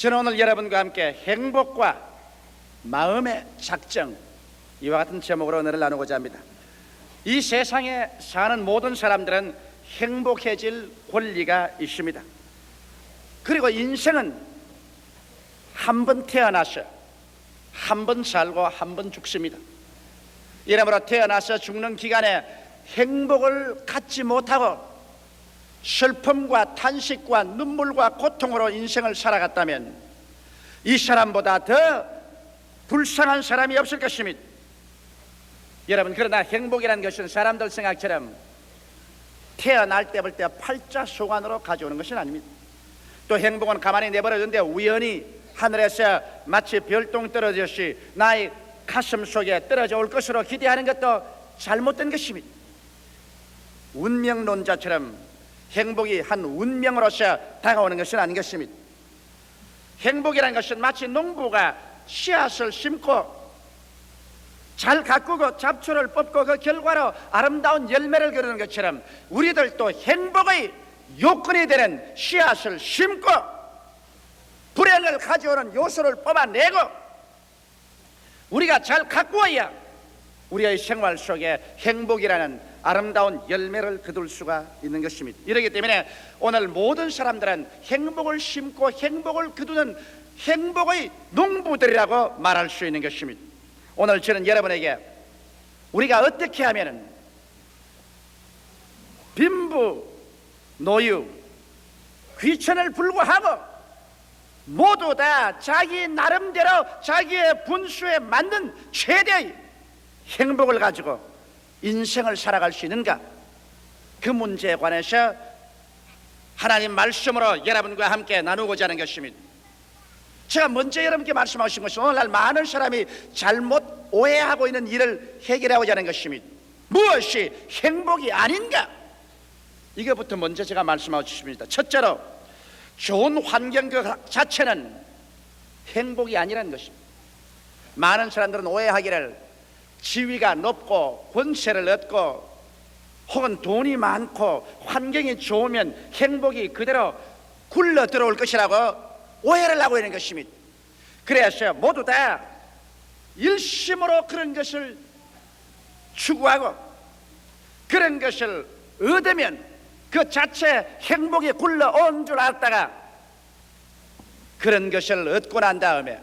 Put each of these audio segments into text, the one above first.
저는 오늘 여러분과 함께 행복과 마음의 작정, 이와 같은 제목으로 은혜를 나누고자 합니다. 이 세상에 사는 모든 사람들은 행복해질 권리가 있습니다. 그리고 인생은 한 번 태어나서 한 번 살고 한 번 죽습니다. 이러므로 태어나서 죽는 기간에 행복을 갖지 못하고 슬픔과 탄식과 눈물과 고통으로 인생을 살아갔다면 이 사람보다 더 불쌍한 사람이 없을 것입니다. 여러분, 그러나 행복이라는 것은 사람들 생각처럼 태어날 때부터 팔자소관으로 가져오는 것은 아닙니다. 또 행복은 가만히 내버려두는데 우연히 하늘에서 마치 별똥 떨어졌듯이 나의 가슴 속에 떨어져 올 것으로 기대하는 것도 잘못된 것입니다. 운명론자처럼 행복이 한 운명으로서 다가오는 것은 아닌 것입니다. 행복이라는 것은 마치 농부가 씨앗을 심고 잘 가꾸고 잡초를 뽑고 그 결과로 아름다운 열매를 거두는 것처럼 우리들도 행복의 요건이 되는 씨앗을 심고 불행을 가져오는 요소를 뽑아내고 우리가 잘 가꾸어야 우리의 생활 속에 행복이라는 아름다운 열매를 거둘 수가 있는 것입니다. 이렇기 때문에 오늘 모든 사람들은 행복을 심고 행복을 거두는 행복의 농부들이라고 말할 수 있는 것입니다. 오늘 저는 여러분에게 우리가 어떻게 하면 빈부, 노유, 귀천을 불구하고 모두 다 자기 나름대로 자기의 분수에 맞는 최대의 행복을 가지고 인생을 살아갈 수 있는가, 그 문제에 관해서 하나님 말씀으로 여러분과 함께 나누고자 하는 것입니다. 제가 먼저 여러분께 말씀하신 것은 오늘날 많은 사람이 잘못 오해하고 있는 일을 해결하고자 하는 것입니다. 무엇이 행복이 아닌가, 이거부터 먼저 제가 말씀하고 싶습니다. 첫째로 좋은 환경 그 자체는 행복이 아니라는 것입니다. 많은 사람들은 오해하기를 지위가 높고 권세를 얻고 혹은 돈이 많고 환경이 좋으면 행복이 그대로 굴러 들어올 것이라고 오해를 하고 있는 것입니다. 그래서 모두 다 일심으로 그런 것을 추구하고 그런 것을 얻으면 그 자체 행복이 굴러온 줄 알았다가 그런 것을 얻고 난 다음에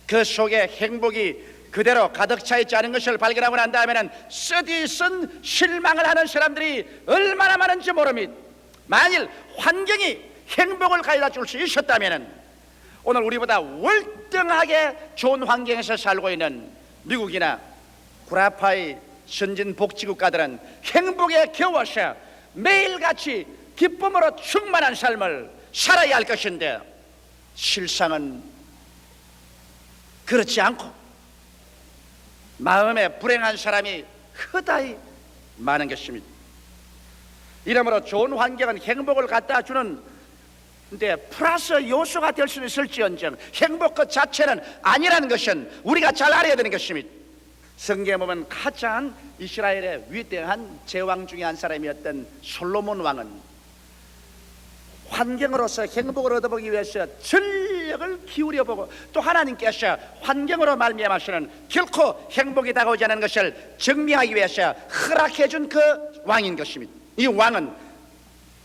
그 속에 행복이 그대로 가득 차 있지 않은 것을 발견하고 난 다음에는 쓰디쓴 실망을 하는 사람들이 얼마나 많은지 모릅니다. 만일 환경이 행복을 가져다 줄 수 있었다면 오늘 우리보다 월등하게 좋은 환경에서 살고 있는 미국이나 구라파의 선진복지국가들은 행복에 겨워서 매일같이 기쁨으로 충만한 삶을 살아야 할 것인데 실상은 그렇지 않고 마음에 불행한 사람이 허다히 많은 것입니다. 이러므로 좋은 환경은 행복을 갖다 주는 데 플러스 요소가 될 수는 있을지언정 행복 그 자체는 아니라는 것은 우리가 잘 알아야 되는 것입니다. 성경에 보면 가장 이스라엘의 위대한 제왕 중에 한 사람이었던 솔로몬 왕은 환경으로서 행복을 얻어보기 위해서 전력을 기울여보고 또 하나님께서 환경으로 말미암아서는 결코 행복이 다가오지 않는 것을 증명하기 위해서 허락해준 그 왕인 것입니다. 이 왕은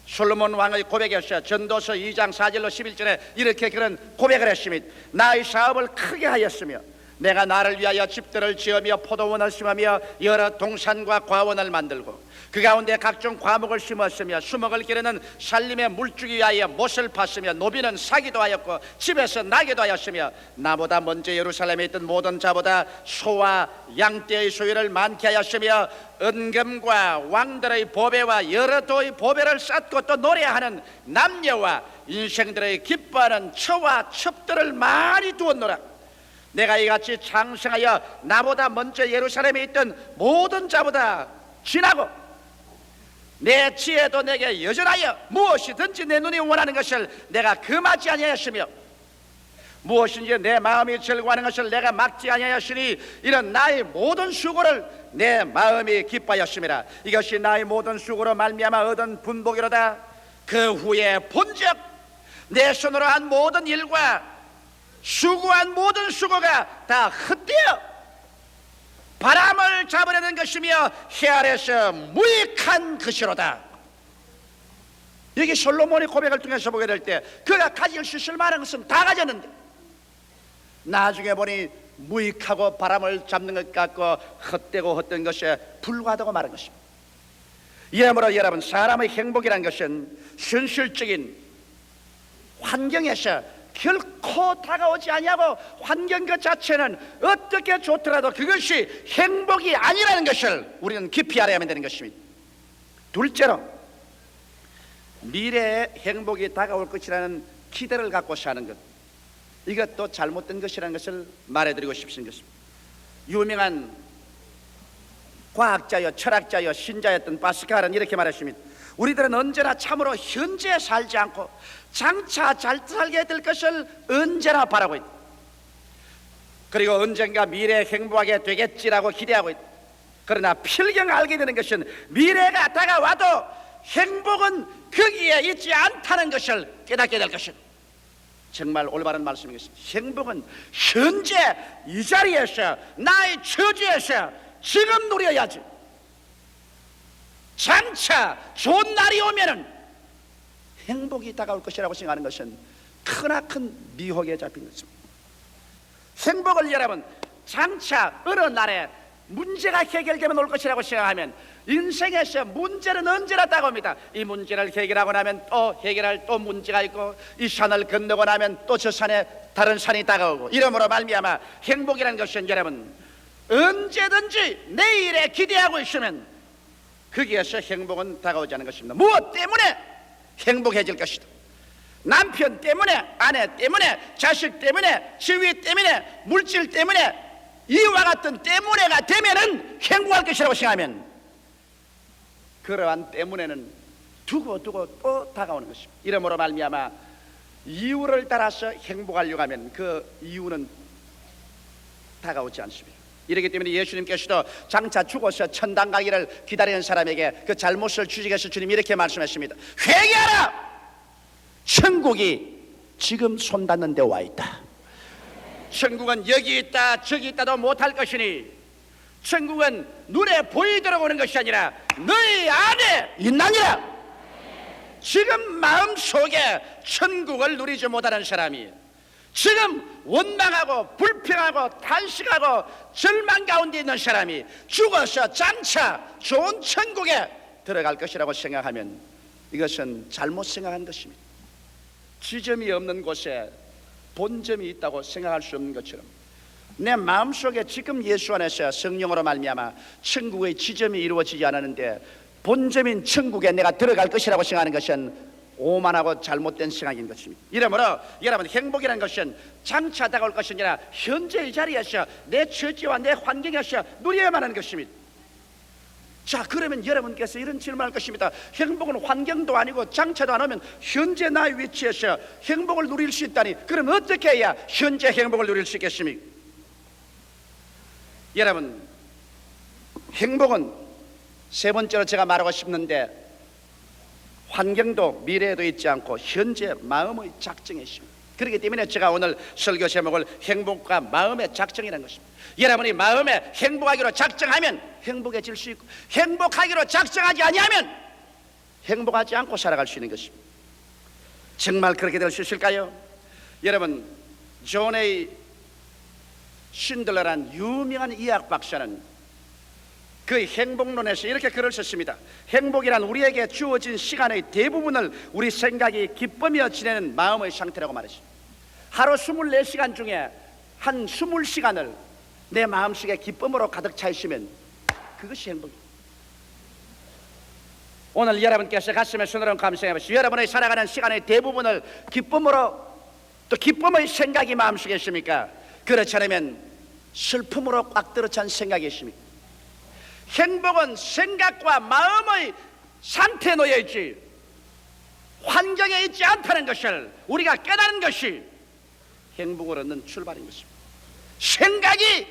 솔로몬 왕의 고백에서 전도서 2장 4절로 11절에 이렇게 그런 고백을 했습니다. 나의 사업을 크게 하였으며 내가 나를 위하여 집들을 지으며 포도원을 심으며 여러 동산과 과원을 만들고 그 가운데 각종 과목을 심었으며 수목을 기르는 살림의 물주기 위하여 못을 팠으며 노비는 사기도 하였고 집에서 나게도 하였으며 나보다 먼저 예루살렘에 있던 모든 자보다 소와 양떼의 소유를 많게 하였으며 은금과 왕들의 보배와 여러 도의 보배를 쌓고 또 노래하는 남녀와 인생들의 기뻐하는 처와 첩들을 많이 두었노라. 내가 이같이 장성하여 나보다 먼저 예루살렘에 있던 모든 자보다 지나고 내 지혜도 내게 여전하여 무엇이든지 내 눈이 원하는 것을 내가 금하지 아니하였으며 무엇인지 내 마음이 즐거워하는 것을 내가 막지 아니하였으니 이런 나의 모든 수고를 내 마음이 기뻐하였음이라. 이것이 나의 모든 수고로 말미암아 얻은 분복이로다. 그 후에 본즉 내 손으로 한 모든 일과 수고한 모든 수고가 다 헛되어 바람을 잡으려는 것이며 해 아래서 무익한 것이로다. 여기 솔로몬의 고백을 통해서 보게 될 때 그가 가질 수 있을 만한 것은 다 가졌는데 나중에 보니 무익하고 바람을 잡는 것 같고 헛되고 헛된 것에 불과하다고 말한 것입니다. 이러므로 여러분, 사람의 행복이라는 것은 현실적인 환경에서 결코 다가오지 아니하고 환경 그 자체는 어떻게 좋더라도 그것이 행복이 아니라는 것을 우리는 깊이 알아야만 되는 것입니다. 둘째로, 미래에 행복이 다가올 것이라는 기대를 갖고 사는 것, 이것도 잘못된 것이라는 것을 말해드리고 싶은 것입니다. 유명한 과학자여 철학자여 신자였던 파스칼은 이렇게 말했습니다. 우리들은 언제나 참으로 현재에 살지 않고 장차 잘 살게 될 것을 언제나 바라고 있다. 그리고 언젠가 미래에 행복하게 되겠지라고 기대하고 있다. 그러나 필경 알게 되는 것은 미래가 다가와도 행복은 거기에 있지 않다는 것을 깨닫게 될 것이다. 정말 올바른 말씀이겠습니다. 행복은 현재 이 자리에서 나의 처지에서 지금 누려야지. 장차 좋은 날이 오면은 행복이 다가올 것이라고 생각하는 것은 크나큰 미혹에 잡힌 것입니다. 행복을 여러분, 장차 어느 날에 문제가 해결되면 올 것이라고 생각하면 인생에서 문제는 언제나 다가옵니다. 이 문제를 해결하고 나면 또 해결할 또 문제가 있고, 이 산을 건너고 나면 또 저 산에 다른 산이 다가오고, 이러므로 말미암아 행복이라는 것은 여러분 언제든지 내일에 기대하고 있으면 거기에서 행복은 다가오지 않는 것입니다. 무엇 때문에 행복해질 것이다. 남편 때문에, 아내 때문에, 자식 때문에, 지위 때문에, 물질 때문에, 이와 같은 때문에가 되면은 행복할 것이라고 생각하면 그러한 때문에는 두고 또 다가오는 것입니다. 이러므로 말미암아 이유를 따라서 행복하려고 하면 그 이유는 다가오지 않습니다. 이렇기 때문에 예수님께서도 장차 죽어서 천당 가기를 기다리는 사람에게 그 잘못을 지적해서 주님이 이렇게 말씀하십니다. 회개하라! 천국이 지금 손 닿는 데 와 있다. 천국은 여기 있다 저기 있다도 못할 것이니 천국은 눈에 보이도록 오는 것이 아니라 너희 안에 있나니라. 지금 마음속에 천국을 누리지 못하는 사람이 지금 원망하고 불평하고 탄식하고 절망 가운데 있는 사람이 죽어서 장차 좋은 천국에 들어갈 것이라고 생각하면 이것은 잘못 생각한 것입니다. 지점이 없는 곳에 본점이 있다고 생각할 수 없는 것처럼 내 마음속에 지금 예수 안에서 성령으로 말미암아 천국의 지점이 이루어지지 않았는데 본점인 천국에 내가 들어갈 것이라고 생각하는 것은 오만하고 잘못된 생각인 것입니다. 이러므로 여러분, 행복이라는 것은 장차 다가올 것이 아니라 현재 이 자리에서 내 처지와 내 환경에서 누려야만 하는 것입니다. 자, 그러면 여러분께서 이런 질문을 할 것입니다. 행복은 환경도 아니고 장차도 안 오면 현재 나의 위치에서 행복을 누릴 수 있다니, 그럼 어떻게 해야 현재 행복을 누릴 수 있겠습니까? 여러분, 행복은 세 번째로 제가 말하고 싶는데 환경도 미래에도 있지 않고 현재 마음의 작정에 있습니다. 그렇기 때문에 제가 오늘 설교 제목을 행복과 마음의 작정이라는 것입니다. 여러분이 마음에 행복하기로 작정하면 행복해질 수 있고, 행복하기로 작정하지 아니하면 행복하지 않고 살아갈 수 있는 것입니다. 정말 그렇게 될 수 있을까요? 여러분, 존 A 신들러란 유명한 의학 박사는 그 행복론에서 이렇게 글을 썼습니다. 행복이란 우리에게 주어진 시간의 대부분을 우리 생각이 기쁘며 지내는 마음의 상태라고 말했습니다. 하루 24시간 중에 한 20시간을 내 마음속에 기쁨으로 가득 차 있으면 그것이 행복입니다. 오늘 여러분께서 가슴에 손을 얹고 감상해 보시죠. 여러분의 살아가는 시간의 대부분을 기쁨으로, 또 기쁨의 생각이 마음속에 있습니까? 그렇지 않으면 슬픔으로 꽉 들어찬 생각이 있습니까? 행복은 생각과 마음의 상태에 놓여 있지 환경에 있지 않다는 것을 우리가 깨닫는 것이 행복을 얻는 출발인 것입니다. 생각이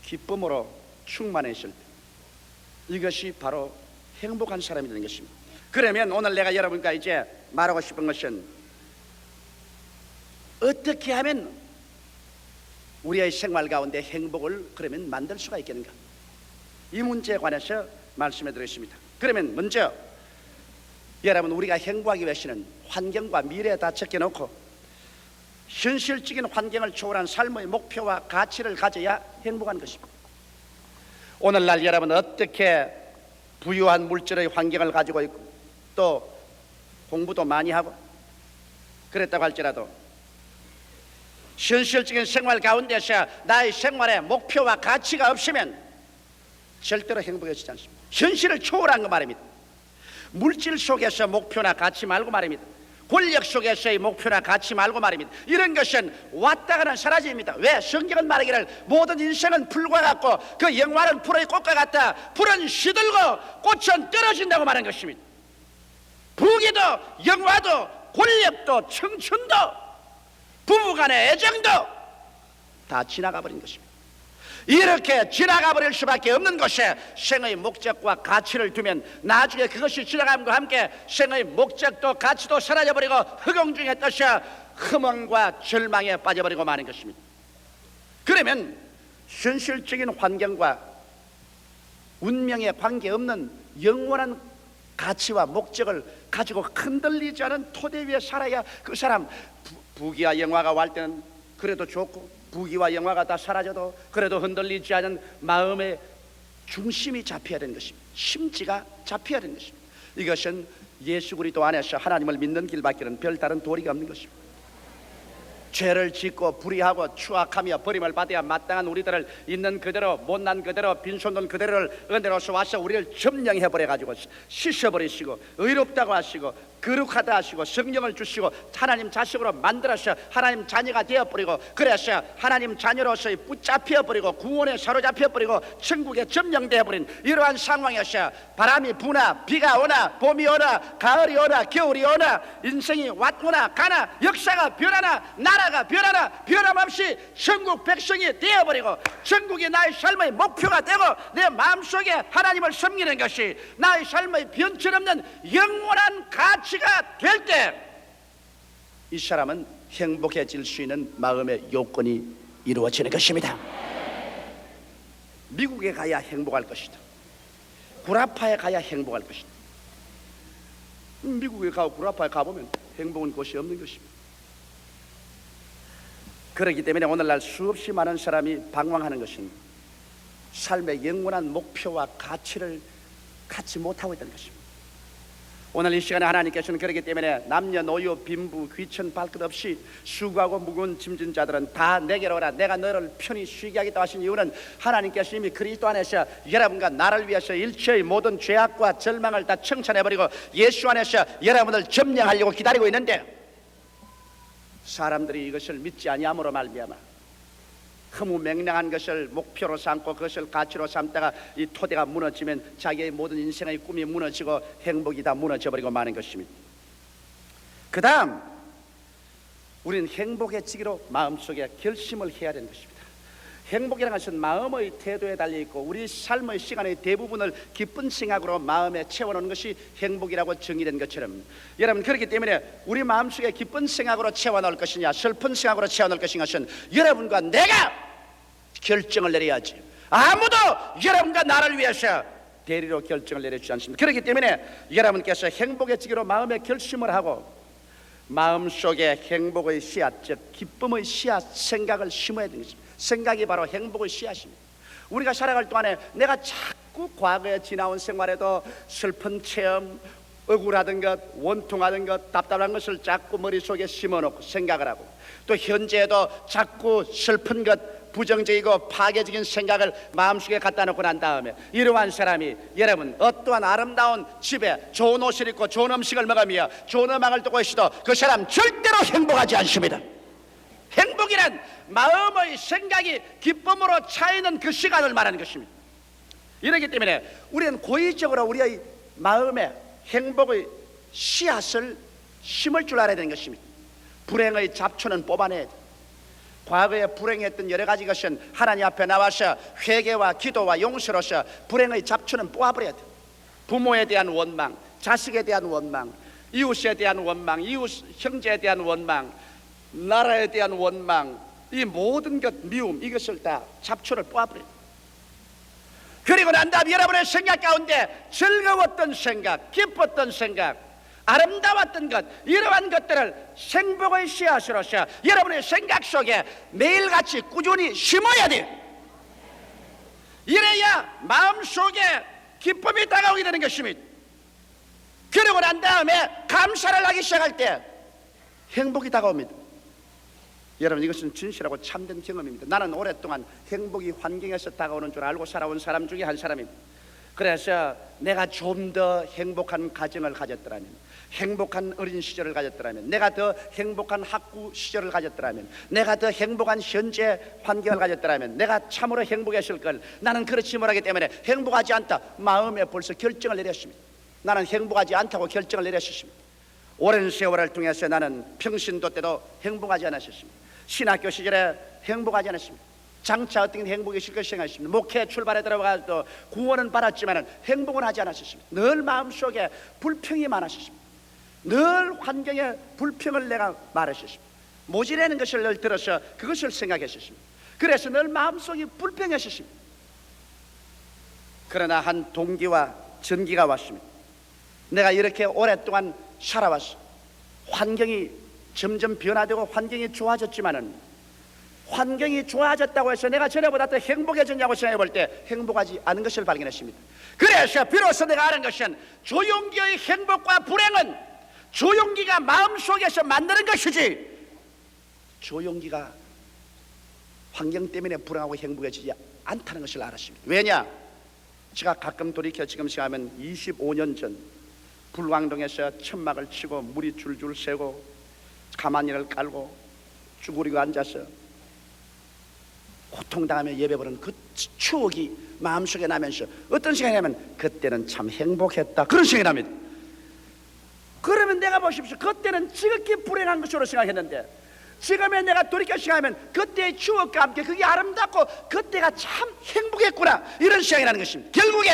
기쁨으로 충만해 있을 때 이것이 바로 행복한 사람이 되는 것입니다. 그러면 오늘 내가 여러분과 이제 말하고 싶은 것은 어떻게 하면 우리의 생활 가운데 행복을 그러면 만들 수가 있겠는가? 이 문제에 관해서 말씀해 드렸습니다. 그러면 먼저 여러분, 우리가 행복하기 위해서는 환경과 미래에 다 적혀놓고 현실적인 환경을 초월한 삶의 목표와 가치를 가져야 행복한 것입니다. 오늘날 여러분, 어떻게 부유한 물질의 환경을 가지고 있고 또 공부도 많이 하고 그랬다고 할지라도 현실적인 생활 가운데서 나의 생활에 목표와 가치가 없으면 절대로 행복해지지 않습니다. 현실을 초월한 거 말입니다. 물질 속에서 목표나 가치 말고 말입니다. 권력 속에서의 목표나 가치 말고 말입니다. 이런 것은 왔다가는 사라집니다. 왜? 성경은 말하기를 모든 인생은 풀과 같고 그 영화는 풀의 꽃과 같다. 풀은 시들고 꽃은 떨어진다고 말한 것입니다. 부귀도 영화도 권력도 청춘도 부부간의 애정도 다 지나가 버린 것입니다. 이렇게 지나가 버릴 수밖에 없는 것에 생의 목적과 가치를 두면 나중에 그것이 지나감과 함께 생의 목적도 가치도 사라져버리고 허공중에 떠서 허망과 절망에 빠져버리고 마는 것입니다. 그러면 현실적인 환경과 운명에 관계없는 영원한 가치와 목적을 가지고 흔들리지 않은 토대 위에 살아야 그 사람, 부귀와 영화가 올 때는 그래도 좋고 부귀와 영화가 다 사라져도 그래도 흔들리지 않은 마음의 중심이 잡혀야 되는 것입니다. 심지가 잡혀야 되는 것입니다. 이것은 예수 그리스도 안에서 하나님을 믿는 길밖에는 별다른 도리가 없는 것입니다. 죄를 짓고 불의하고 추악하며 버림을 받아야 마땅한 우리들을 있는 그대로, 못난 그대로, 빈손돈 그대로를 은혜로서 와서 우리를 점령해버려 가지고 씻어버리시고 의롭다고 하시고 거룩하다 하시고 성령을 주시고 하나님 자식으로 만들어서 하나님 자녀가 되어버리고, 그래서 하나님 자녀로서 붙잡혀버리고 구원에 사로잡혀버리고 천국에 점령되어버린 이러한 상황에서 바람이 부나 비가 오나 봄이 오나 가을이 오나 겨울이 오나 인생이 왔거나 가나 역사가 변하나 나라가 변하나 변함없이 천국 백성이 되어버리고 천국이 나의 삶의 목표가 되고 내 마음속에 하나님을 섬기는 것이 나의 삶의 변천없는 영원한 가치가 될 때 이 사람은 행복해질 수 있는 마음의 요건이 이루어지는 것입니다. 미국에 가야 행복할 것이다. 구라파에 가야 행복할 것이다. 미국에 가고 구라파에 가보면 행복은 곳이 없는 것입니다. 그렇기 때문에 오늘날 수없이 많은 사람이 방황하는 것은 삶의 영원한 목표와 가치를 갖지 못하고 있다는 것입니다. 오늘 이 시간에 하나님께서는 그렇기 때문에 남녀노소 빈부 귀천 발끝 없이 수고하고 무거운 짐진 자들은 다 내게로 오라, 내가 너를 편히 쉬게 하겠다 하신 이유는 하나님께서 이미 그리스도 안에서 여러분과 나를 위해서 일체의 모든 죄악과 절망을 다 청산해버리고 예수 안에서 여러분을 점령하려고 기다리고 있는데, 사람들이 이것을 믿지 아니함으로 말미암아 허무맹랑한 것을 목표로 삼고 그것을 가치로 삼다가 이 토대가 무너지면 자기의 모든 인생의 꿈이 무너지고 행복이 다 무너져버리고 마는 것입니다. 그 다음 우리는 행복해지기로 마음속에 결심을 해야 되는 것입니다. 행복이라는 것은 마음의 태도에 달려있고 우리 삶의 시간의 대부분을 기쁜 생각으로 마음에 채워놓는 것이 행복이라고 정의된 것처럼, 여러분 그렇기 때문에 우리 마음속에 기쁜 생각으로 채워놓을 것이냐 슬픈 생각으로 채워놓을 것인 것은 여러분과 내가 결정을 내려야지, 아무도 여러분과 나를 위해서 대리로 결정을 내려주지 않습니다. 그렇기 때문에 여러분께서 행복해지기로 마음에 결심을 하고 마음속에 행복의 씨앗, 즉 기쁨의 씨앗, 생각을 심어야 되는 것입니다. 생각이 바로 행복의 씨앗입니다. 우리가 살아갈 동안에 내가 자꾸 과거에 지나온 생활에도 슬픈 체험, 억울하던 것, 원통하던 것, 답답한 것을 자꾸 머릿속에 심어놓고 생각을 하고, 또 현재에도 자꾸 슬픈 것, 부정적이고 파괴적인 생각을 마음속에 갖다 놓고 난 다음에 이러한 사람이 여러분 어떠한 아름다운 집에 좋은 옷을 입고 좋은 음식을 먹으며 좋은 음악을 듣고 있어도 그 사람 절대로 행복하지 않습니다. 행복이란 마음의 생각이 기쁨으로 차이는 그 시간을 말하는 것입니다. 이렇기 때문에 우리는 고의적으로 우리의 마음에 행복의 씨앗을 심을 줄 알아야 되는 것입니다. 불행의 잡초는 뽑아내야 돼. 과거에 불행했던 여러 가지 것은 하나님 앞에 나와서 회개와 기도와 용서로서 불행의 잡초는 뽑아버려야 돼. 부모에 대한 원망, 자식에 대한 원망, 이웃에 대한 원망, 이웃 형제에 대한 원망, 나라에 대한 원망, 이 모든 것, 미움, 이것을 다 잡초를 뽑아버려요. 그리고 난 다음 여러분의 생각 가운데 즐거웠던 생각, 기뻤던 생각, 아름다웠던 것, 이러한 것들을 행복의 씨앗으로서 여러분의 생각 속에 매일같이 꾸준히 심어야 돼요. 이래야 마음속에 기쁨이 다가오게 되는 것입니다. 그러고 난 다음에 감사를 하기 시작할 때 행복이 다가옵니다. 여러분, 이것은 진실하고 참된 경험입니다. 나는 오랫동안 행복이 환경에서 다가오는 줄 알고 살아온 사람 중에 한 사람입니다. 그래서 내가 좀 더 행복한 가정을 가졌더라면, 행복한 어린 시절을 가졌더라면, 내가 더 행복한 학구 시절을 가졌더라면, 내가 더 행복한 현재 환경을 가졌더라면 내가 참으로 행복했을 걸, 나는 그렇지 못하기 때문에 행복하지 않다 마음에 벌써 결정을 내렸습니다. 나는 행복하지 않다고 결정을 내렸습니다. 오랜 세월을 통해서 나는 평신도 때도 행복하지 않았습니다. 신학교 시절에 행복하지 않았습니다. 장차 어떤 행복이 있을 것을 생각했습니다. 목회 출발에 들어가서 구원은 받았지만 행복은 하지 않았습니다. 늘 마음속에 불평이 많았습니다. 늘 환경에 불평을 내가 말했습니다. 모질라는 것을 늘 들어서 그것을 생각했습니다. 그래서 늘 마음속이 불평했습니다. 그러나 한 동기와 전기가 왔습니다. 내가 이렇게 오랫동안 살아왔어. 환경이 점점 변화되고 환경이 좋아졌지만은, 환경이 좋아졌다고 해서 내가 전에보다 더 행복해졌냐고 생각해 볼 때 행복하지 않은 것을 발견했습니다. 그래서 비로소 내가 아는 것은 조용기의 행복과 불행은 조용기가 마음속에서 만드는 것이지, 조용기가 환경 때문에 불행하고 행복해지지 않다는 것을 알았습니다. 왜냐? 제가 가끔 돌이켜 지금 생각하면 25년 전 불광동에서 천막을 치고 물이 줄줄 새고 가마니를 깔고 쭈그리고 앉아서 고통당하며 예배보는 그 추억이 마음속에 나면서 어떤 생각이냐면, 그때는 참 행복했다, 그런 생각이 납니다. 그러면 내가 보십시오, 그때는 지극히 불행한 것으로 생각했는데 지금의 내가 돌이켜 생각하면 그때의 추억과 함께 그게 아름답고 그때가 참 행복했구나, 이런 생각이 나는 것입니다. 결국에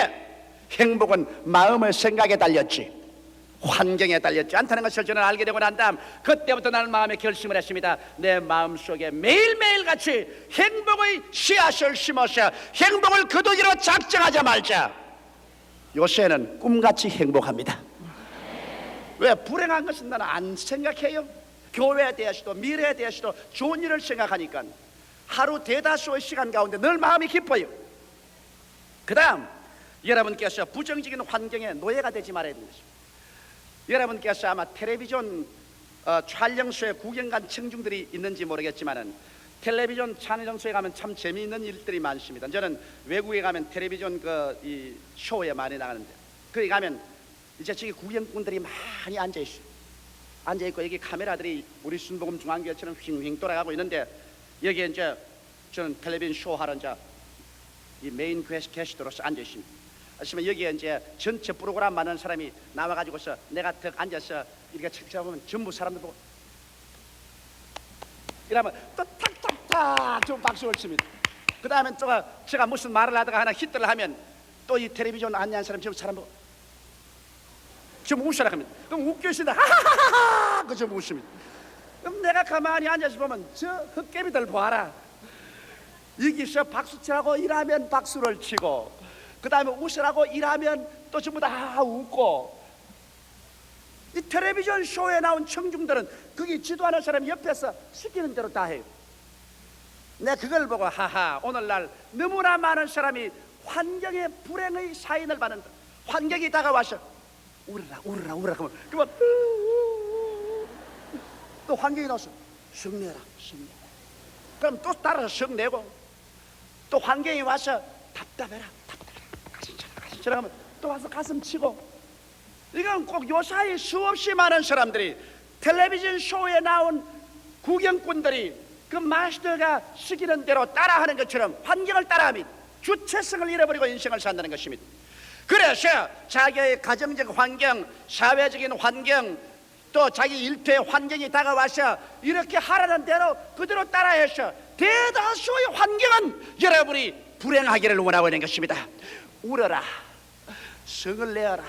행복은 마음의 생각에 달렸지 환경에 달렸지 않다는 것을 저는 알게 되고 난 다음, 그때부터 나는 마음에 결심을 했습니다. 내 마음속에 매일매일 같이 행복의 씨앗을 심어서 행복을 거두기로 작정하자 말자. 요새는 꿈같이 행복합니다. 왜? 불행한 것은 나는 안 생각해요. 교회에 대해서도 미래에 대해서도 좋은 일을 생각하니까 하루 대다수의 시간 가운데 늘 마음이 기뻐요. 그 다음, 여러분께서 부정적인 환경에 노예가 되지 말아야 되는 것입니다. 여러분께서 아마 텔레비전 촬영소에 구경 간 청중들이 있는지 모르겠지만은, 텔레비전 촬영소에 가면 참 재미있는 일들이 많습니다. 저는 외국에 가면 텔레비전 이 쇼에 많이 나가는데, 거기 가면 이제 저기 구경꾼들이 많이 앉아있어요. 앉아있고 여기 카메라들이 우리 순복음 중앙교회처럼 휙휙 돌아가고 있는데, 여기에 이제 저는 텔레비전 쇼 하러 이제 이 메인 게스트로서 앉아있습니다. 아시면 여기에 이제 전체 프로그램 많은 사람이 나와가지고서 내가 더 앉아서 이렇게 책잡으면 전부 사람들 보고 이러면 또 탁탁탁 좀 박수를 칩니다. 그 다음에 또 제가 무슨 말을 하다가 하나 히트를 하면 또 이 텔레비전 안내한 사람 전부 사람 보고 좀 웃으라 합니다. 그럼 웃겨 있습니다. 하하하하 그 좀 웃습니다. 그럼 내가 가만히 앉아서 보면 저 헛개비들 봐라. 여기서 박수치라고 일하면 박수를 치고, 그 다음에 웃으라고 일하면 또 전부 다 웃고, 이 텔레비전 쇼에 나온 청중들은 거기 지도하는 사람 옆에서 시키는 대로 다 해요. 내가 그걸 보고 하하, 오늘날 너무나 많은 사람이 환경의 불행의 사인을 받는다. 환경이 다가와서 울어라 울어라 울어라 그러면 또 환경이 나와서 성내라 성내, 그럼 또 따라서 성내고, 또 환경이 와서 답답해라 가슴 쳐라 하면 또 와서 가슴 치고. 이건 꼭 요사이 수없이 많은 사람들이 텔레비전 쇼에 나온 구경꾼들이 그 마스터가 시키는 대로 따라하는 것처럼 환경을 따라하면 주체성을 잃어버리고 인생을 산다는 것입니다. 그래서 자기의 가정적 환경, 사회적인 환경, 또 자기 일터의 환경이 다가와서 이렇게 하라는 대로 그대로 따라해서 대다수의 환경은 여러분이 불행하기를 원하고 있는 것입니다. 울어라, 성을 내어라,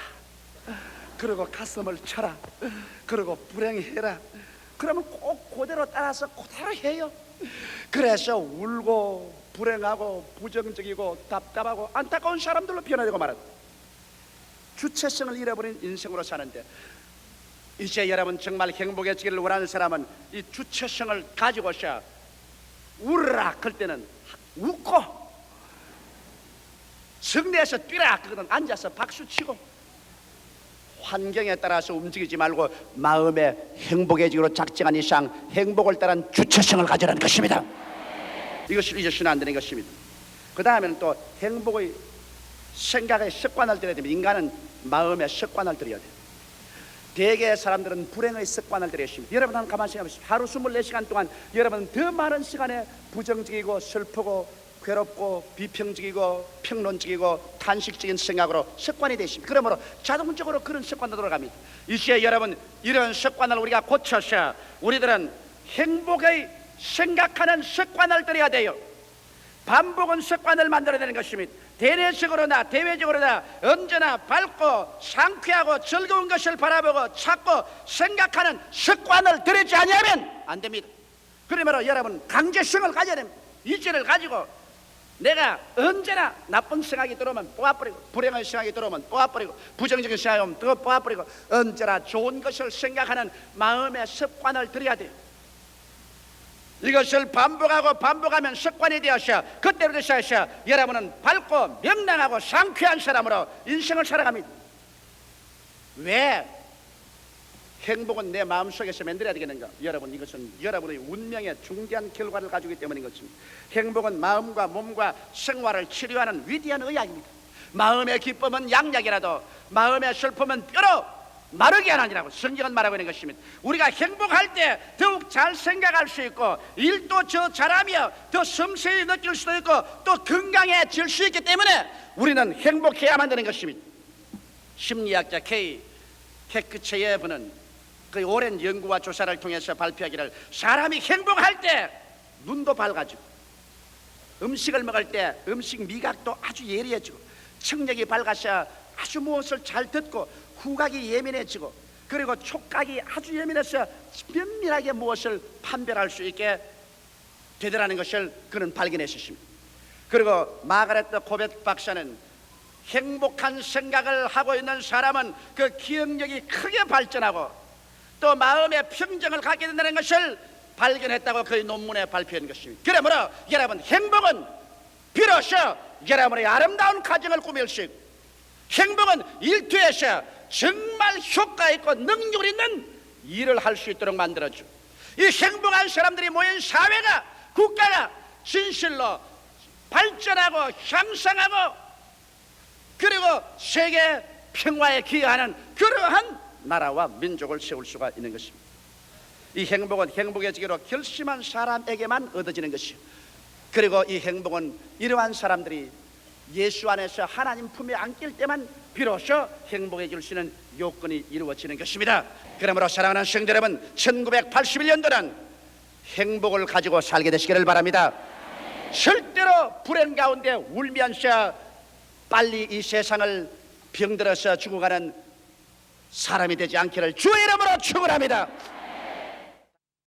그리고 가슴을 쳐라, 그리고 불행해라, 그러면 꼭 그대로 따라서 그대로 해요. 그래서 울고 불행하고 부정적이고 답답하고 안타까운 사람들로 변화되고 말았다. 주체성을 잃어버린 인생으로 사는데, 이제 여러분 정말 행복해지기를 원하는 사람은 이 주체성을 가지고서 울으라 그럴 때는 웃고, 성내에서 뛰라 그거는 앉아서 박수치고, 환경에 따라서 움직이지 말고 마음에 행복해지기로 작정한 이상 행복을 따른 주체성을 가지라는 것입니다. 이것을 잊으시면 안 되는 것입니다. 그 다음에는 또 행복의 생각의 습관을 들여야 됩니다. 인간은 마음의 습관을 들여야 돼요. 대개의 사람들은 불행의 습관을 들여야 됩니다. 여러분 한번 가만히 생각해 보십시오. 하루 24시간 동안 여러분은 더 많은 시간에 부정적이고 슬프고 괴롭고 비평적이고 평론적이고 탄식적인 생각으로 습관이 되십니다. 그러므로 자동적으로 그런 습관으로 돌아갑니다. 이제 여러분 이런 습관을 우리가 고쳐서 우리들은 행복의 생각하는 습관을 들여야 돼요. 반복은 습관을 만들어내는 것입니다. 대내적으로나 대외적으로나 언제나 밝고 상쾌하고 즐거운 것을 바라보고 찾고 생각하는 습관을 들이지 아니하면 안 됩니다. 그러므로 여러분 강제성을 가져야 됩니다. 이제를 가지고 내가 언제나 나쁜 생각이 들어오면 뽑아버리고, 불행한 생각이 들어오면 뽑아버리고, 부정적인 생각이 오면 또 뽑아버리고, 언제나 좋은 것을 생각하는 마음의 습관을 들여야 돼요. 이것을 반복하고 반복하면 습관이 되어서 그때부터 시작해서 여러분은 밝고 명랑하고 상쾌한 사람으로 인생을 살아갑니다. 왜? 행복은 내 마음속에서 만들어야 되겠는가? 여러분, 이것은 여러분의 운명의 중대한 결과를 가지고 있기 때문인 것입니다. 행복은 마음과 몸과 생활을 치료하는 위대한 의학입니다. 마음의 기쁨은 양약이라도 마음의 슬픔은 뼈로 마르게 하느니라고 성경은 말하고 있는 것입니다. 우리가 행복할 때 더욱 잘 생각할 수 있고 일도 더 잘하며 더 섬세히 느낄 수도 있고 또 건강해질 수 있기 때문에 우리는 행복해야만 되는 것입니다. 심리학자 케크체예 분은 그 오랜 연구와 조사를 통해서 발표하기를, 사람이 행복할 때 눈도 밝아지고 음식을 먹을 때 음식 미각도 아주 예리해지고 청력이 밝아서 아주 무엇을 잘 듣고 후각이 예민해지고 그리고 촉각이 아주 예민해서 면밀하게 무엇을 판별할 수 있게 되더라는 것을 그는 발견했습니다. 그리고 마가렛 코벳 박사는 행복한 생각을 하고 있는 사람은 그 기억력이 크게 발전하고 또 마음의 평정을 갖게 된다는 것을 발견했다고 그의 논문에 발표한 것입니다. 그러므로 여러분 행복은 비로소 여러분의 아름다운 가정을 꾸밀 수 있고 행복은 일터에서 정말 효과 있고 능률 있는 일을 할 수 있도록 만들어줘. 이 행복한 사람들이 모인 사회가 국가가 진실로 발전하고 향상하고 그리고 세계 평화에 기여하는 그러한 나라와 민족을 세울 수가 있는 것입니다. 이 행복은 행복해지기로 결심한 사람에게만 얻어지는 것이요, 그리고 이 행복은 이러한 사람들이 예수 안에서 하나님 품에 안길 때만 비로소 행복해질 수 있는 요건이 이루어지는 것입니다. 그러므로 사랑하는 성도 여러분, 1981년도는 행복을 가지고 살게 되시기를 바랍니다. 절대로 불행 가운데 울면서 빨리 이 세상을 병들어서 죽어가는 사람이 되지 않기를 주의 이름으로 축원합니다.